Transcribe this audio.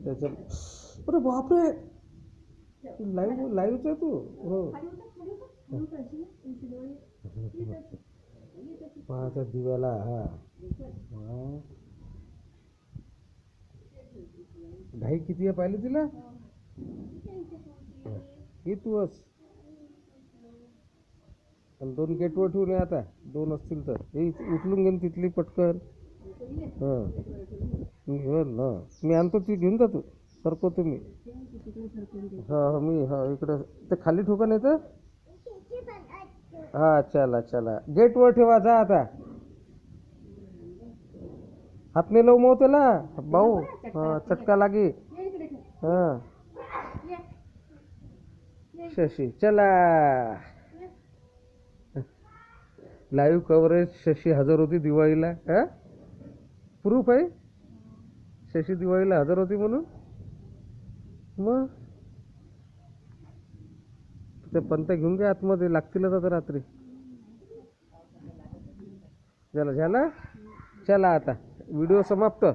त्याच्या अरे बापरे लाईव्हच आहे तू हो पाहता दिव्याला हा घाई किती आहे पाहिलं तिला ही तू अस दोन गेटवर ठेवून आता दोन असतील तर हे उचलून घेऊन तिथली पटकन हां हो ना मी आणतो ती घेऊन जा तू सरको तुम्ही हां मी हा इकडं ते खाली ठोका नाही तर हा चला चला गेटवर ठेवा जा आता हात नाही लावू मग त्याला भाऊ हा चटका लागे हां शशी चला लाईव्ह कव्हरेज शशी हजर होती दिवाळीला हा प्रूफ आहे शशी दिवाळीला हजर होती म्हणून मग त्या पंत घेऊन घ्या आतमध्ये लागतीलच आता रात्री झाला झाला चला आता व्हिडिओ समाप्त